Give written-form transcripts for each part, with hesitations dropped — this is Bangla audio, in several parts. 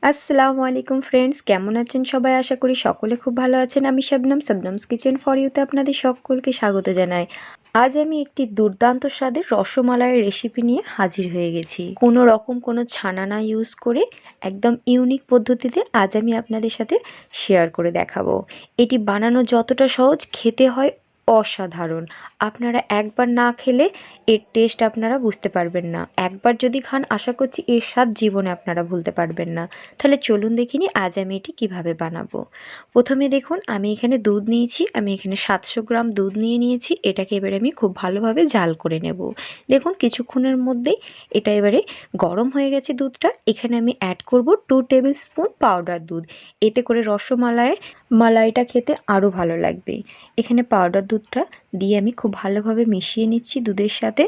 আসসালামু আলাইকুম ফ্রেন্ডস, কেমন আছেন সবাই? আশা করি সকলে খুব ভালো আছেন। আমি শবনমস কিচেন ফর ইউতে আপনাদের সকলকে স্বাগত জানাই। আজ আমি একটি দুর্দান্ত স্বাদের রসমালাইয়ের রেসিপি নিয়ে হাজির হয়ে গেছি। কোনো রকম কোনো ছানা না ইউজ করে একদম ইউনিক পদ্ধতিতে আজ আমি আপনাদের সাথে শেয়ার করে দেখাবো। এটি বানানো যতটা সহজ, খেতে হয় অসাধারণ। আপনারা একবার না খেলে এর টেস্ট আপনারা বুঝতে পারবেন না। একবার যদি খান, আশা করছি এর স্বাদ জীবনে আপনারা ভুলতে পারবেন না। তাহলে চলুন দেখিনি আজ আমি এটি কিভাবে বানাবো। প্রথমে দেখুন, আমি এখানে দুধ নিয়েছি। আমি এখানে 700 গ্রাম দুধ নিয়েছি। এটাকে এবারে আমি খুব ভালোভাবে জাল করে নেব। দেখুন কিছুক্ষণের মধ্যেই এটা এবারে গরম হয়ে গেছে দুধটা। এখানে আমি অ্যাড করব 2 টেবিল স্পুন পাউডার দুধ। এতে করে মালাইটা খেতে আরও ভালো লাগবে। এখানে পাউডার দুধটা দিয়ে আমি খুব ভালোভাবে মিশিয়ে নিচ্ছি দুধের সাথে।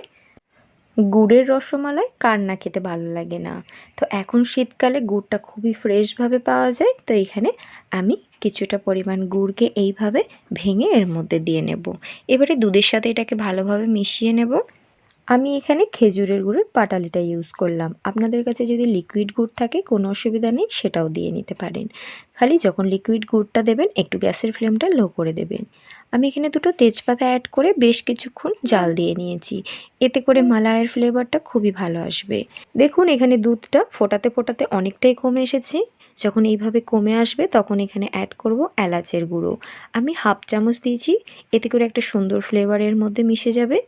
গুড়ের রসমালাই কার না খেতে ভালো লাগে না। তো এখন শীতকালে গুড়টা খুবই ফ্রেশভাবে পাওয়া যায়। তো এখানে আমি কিছুটা পরিমাণ গুড়কে এইভাবে ভেঙে এর মধ্যে দিয়ে নেব। এবারে দুধের সাথে এটাকে ভালোভাবে মিশিয়ে নেব। আমি এখানে খেজুরের গুড়ের পাটালিটা ইউজ করলাম। আপনাদের কাছে যদি লিকুইড গুড় থাকে কোনো অসুবিধা নেই, সেটাও দিয়ে নিতে পারেন। খালি যখন লিকুইড গুড়টা দেবেন একটু গ্যাসের ফ্লেমটা লো করে দেবেন। আমি এখানে দুটো তেজপাতা অ্যাড করে বেশ কিছুক্ষণ জাল দিয়ে নিয়েছি। এতে করে মালাইয়ের ফ্লেভারটা খুবই ভালো আসবে। দেখুন এখানে দুধটা ফোটাতে ফোটাতে অনেকটাই কমে এসেছে। যখন এইভাবে কমে আসবে তখন এখানে অ্যাড করব এলাচের গুঁড়ো। আমি হাফ চামচ দিয়েছি। এতে করে একটা সুন্দর ফ্লেভার এর মধ্যে মিশে যাবে।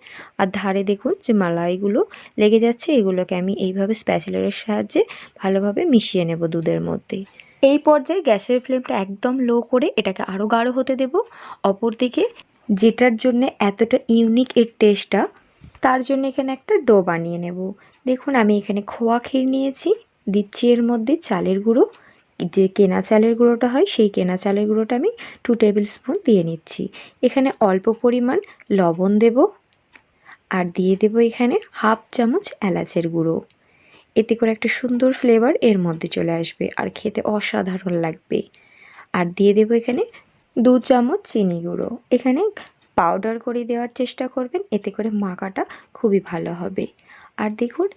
আর ধারে দেখুন যে মালাইগুলো লেগে যাচ্ছে, এগুলোকে আমি এইভাবে স্প্যাচুলারের সাহায্যে ভালোভাবে মিশিয়ে নেব দুধের মধ্যে। এই পর্যায়ে গ্যাসের ফ্লেমটা একদম লো করে এটাকে আরও গাঢ় হতে দেব। অপরদিকে যেটার জন্য এতটা ইউনিক এর টেস্টটা, তার জন্য এখানে একটা ডো বানিয়ে নেব। দেখুন আমি এখানে খোয়া ক্ষীর নিয়েছি। দিচ্ছি এর মধ্যে চালের গুঁড়ো। যে কেনা চালের গুঁড়োটা হয় সেই কেনা চালের গুঁড়োটা আমি 2 টেবিল স্পুন দিয়ে নিচ্ছি। এখানে অল্প পরিমাণ লবণ দেব আর দিয়ে দেব এখানে হাফ চামচ এলাচের গুঁড়ো। এতে করে একটা সুন্দর ফ্লেভার এর মধ্যে চলে আসবে আর খেতে অসাধারণ লাগবে। আর দিয়ে দেব এখানে 2 চামচ চিনি গুঁড়ো। এখানে পাউডার করে দেওয়ার চেষ্টা করবেন, এতে করে মাখাটা খুবই ভালো হবে। আর দেখুন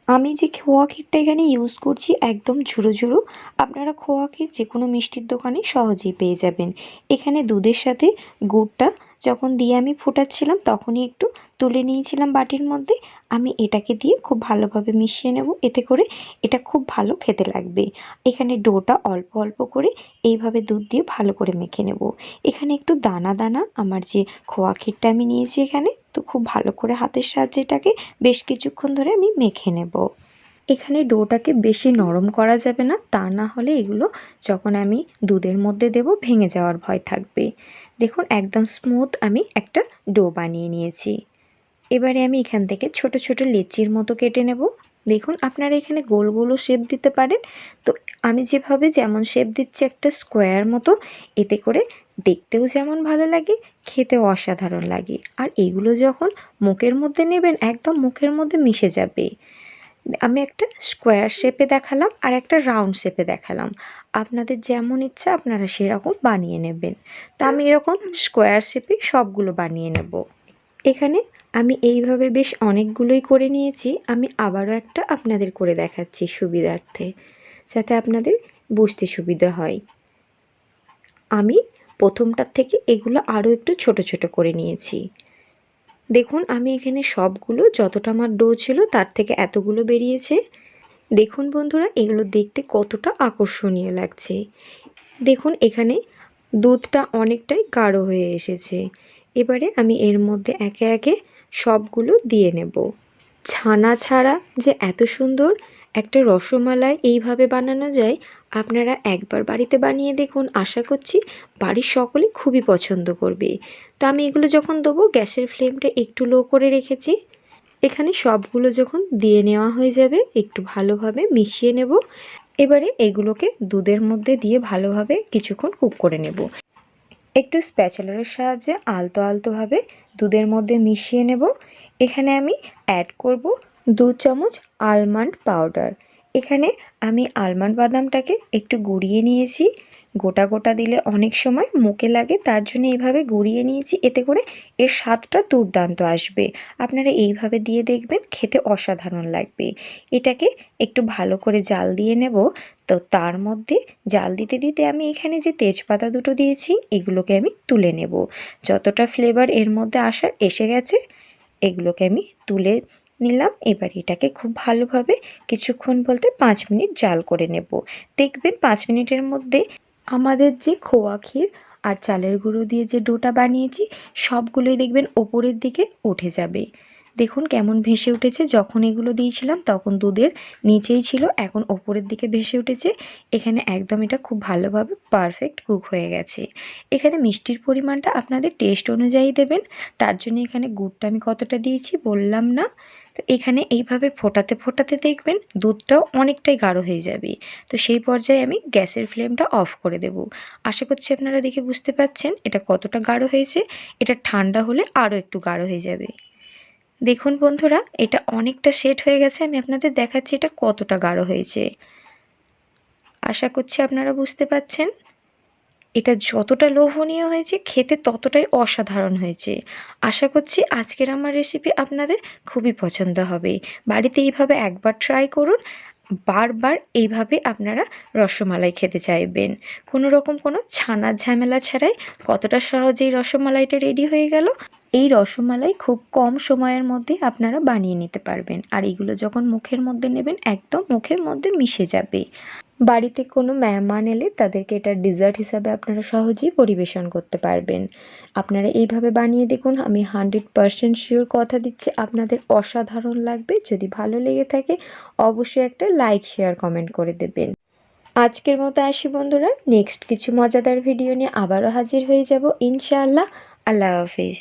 আমি যে খোয়া ক্ষীরটা এখানে ইউজ করছি একদম ঝুরো ঝুরো। আপনারা খোয়া ক্ষীর যে কোনো মিষ্টির দোকানে সহজেই পেয়ে যাবেন। এখানে দুধের সাথে গুড়টা যখন দিয়ে আমি ফোটাচ্ছিলাম তখনই একটু তুলে নিয়েছিলাম বাটির মধ্যে। আমি এটাকে দিয়ে খুব ভালোভাবে মিশিয়ে নেব। এতে করে এটা খুব ভালো খেতে লাগবে। এখানে ডোটা অল্প অল্প করে এইভাবে দুধ দিয়ে ভালো করে মেখে নেব। এখানে একটু দানা দানা আমার যে খোয়া ক্ষীরটা আমি নিয়েছি এখানে, তো খুব ভালো করে হাতের সাহায্যে এটাকে বেশ কিছুক্ষণ ধরে আমি মেখে নেব। এখানে ডোটাকে বেশি নরম করা যাবে না, তা না হলে এগুলো যখন আমি দুধের মধ্যে দেব ভেঙে যাওয়ার ভয় থাকবে। দেখুন একদম স্মুথ আমি একটা ডো বানিয়ে নিয়েছি। এবারে আমি এখান থেকে ছোট ছোট লেচির মতো কেটে নেব। দেখুন আপনারা এখানে গোল গোলও শেপ দিতে পারেন। তো আমি যেমন শেপ দিচ্ছি একটা স্কোয়ার মতো, এতে করে দেখতেও যেমন ভালো লাগে, খেতেও অসাধারণ লাগে। আর এগুলো যখন মুখের মধ্যে নেবেন একদম মুখের মধ্যে মিশে যাবে। আমি একটা স্কোয়ার শেপে দেখালাম আর একটা রাউন্ড শেপে দেখালাম। আপনাদের যেমন ইচ্ছা আপনারা সেরকম বানিয়ে নেবেন। তা আমি এরকম স্কোয়ার শেপে সবগুলো বানিয়ে নেব। এখানে আমি এইভাবে বেশ অনেকগুলোই করে নিয়েছি। আমি আবারও একটা আপনাদের করে দেখাচ্ছি সুবিধার্থে, যাতে আপনাদের বুঝতে সুবিধা হয়। আমি প্রথমটার থেকে এগুলো আরও একটু ছোট ছোট করে নিয়েছি। দেখুন আমি এখানে সবগুলো যতটা আমার ডো ছিল তার থেকে এতগুলো বেরিয়েছে। দেখুন বন্ধুরা এগুলো দেখতে কতটা আকর্ষণীয় লাগছে। দেখুন এখানে দুধটা অনেকটাই গাঢ় হয়ে এসেছে। এবারে আমি এর মধ্যে একে একে সবগুলো দিয়ে নেব। ছানা ছাড়া যে এত সুন্দর একটা রসমালাই এইভাবে বানানো যায়, আপনারা একবার বাড়িতে বানিয়ে দেখুন। আশা করছি বাড়ির সকলে খুবই পছন্দ করবে। তো আমি এগুলো যখন দেবো গ্যাসের ফ্লেমটা একটু লো করে রেখেছি। এখানে সবগুলো যখন দিয়ে নেওয়া হয়ে যাবে একটু ভালোভাবে মিশিয়ে নেব। এবারে এগুলোকে দুধের মধ্যে দিয়ে ভালোভাবে কিছুক্ষণ কুক করে নেব। একটু স্প্যাচুলারের সাহায্যে আলতো আলতোভাবে দুধের মধ্যে মিশিয়ে নেব। এখানে আমি অ্যাড করব 2 চামচ আলমন্ড পাউডার। এখানে আমি আলমন্ড বাদামটাকে একটু গুঁড়িয়ে নিয়েছি। গোটা গোটা দিলে অনেক সময় মুখে লাগে, তার জন্য এইভাবে গুঁড়িয়ে নিয়েছি। এতে করে এর স্বাদটা দুর্দান্ত আসবে। আপনারা এইভাবে দিয়ে দেখবেন, খেতে অসাধারণ লাগবে। এটাকে একটু ভালো করে জাল দিয়ে নেব। তো তার মধ্যে জাল দিতে দিতে আমি এখানে যে তেজপাতা দুটো দিয়েছি এগুলোকে আমি তুলে নেব। যতটা ফ্লেভার এর মধ্যে এসে গেছে এগুলোকে আমি তুলে নিলাম। এবার এটাকে খুব ভালোভাবে কিছুক্ষণ বলতে 5 মিনিট জাল করে নেব। দেখবেন 5 মিনিটের মধ্যে আমাদের যে খোয়া ক্ষীর আর চালের গুঁড়ো দিয়ে যে ডোটা বানিয়েছি সবগুলোই দেখবেন ওপরের দিকে উঠে যাবে। দেখুন কেমন ভেসে উঠেছে। যখন এগুলো দিয়েছিলাম তখন দুধের নিচেই ছিল, এখন ওপরের দিকে ভেসে উঠেছে। এখানে একদম এটা খুব ভালোভাবে পারফেক্ট কুক হয়ে গেছে। এখানে মিষ্টির পরিমাণটা আপনাদের টেস্ট অনুযায়ী দেবেন। তার জন্য এখানে গুড়টা আমি কতটা দিয়েছি বললাম না। তো এখানে এইভাবে ফোটাতে ফোটাতে দেখবেন দুধটাও অনেকটাই গাঢ় হয়ে যাবে। তো সেই পর্যায়ে আমি গ্যাসের ফ্লেমটা অফ করে দেব। আশা করছি আপনারা দেখে বুঝতে পারছেন এটা কতটা গাঢ় হয়েছে। এটা ঠান্ডা হলে আরও একটু গাঢ় হয়ে যাবে। দেখুন বন্ধুরা, এটা অনেকটা সেট হয়ে গেছে। আমি আপনাদের দেখাচ্ছি এটা কতটা গাঢ় হয়েছে। আশা করছি আপনারা বুঝতে পারছেন। এটা যতটা লোভনীয় হয়েছে খেতে ততটাই অসাধারণ হয়েছে। আশা করছি আজকের আমার রেসিপি আপনাদের খুবই পছন্দ হবে। বাড়িতে এইভাবে একবার ট্রাই করুন, বারবার এইভাবে আপনারা রসমালাই খেতে চাইবেন। কোনো রকম কোনো ছানার ঝামেলা ছাড়াই কতটা সহজেই রসমালাইটা রেডি হয়ে গেল। এই রসমালাই খুব কম সময়ের মধ্যে আপনারা বানিয়ে নিতে পারবেন। আর এগুলো যখন মুখের মধ্যে নেবেন একদম মুখের মধ্যে মিশে যাবে। বাড়িতে কোনো মেহমান এলে তাদেরকে এটা ডেজার্ট হিসাবে আপনারা সহজেই পরিবেশন করতে পারবেন। আপনারা এইভাবে বানিয়ে দেখুন, আমি 100% শিওর কথা দিচ্ছি আপনাদের অসাধারণ লাগবে। যদি ভালো লেগে থাকে অবশ্যই একটা লাইক শেয়ার কমেন্ট করে দেবেন। আজকের মতো আসি বন্ধুরা, নেক্সট কিছু মজাদার ভিডিও নিয়ে আবারও হাজির হয়ে যাব ইনশাআল্লাহ। আল্লাহ হাফিজ।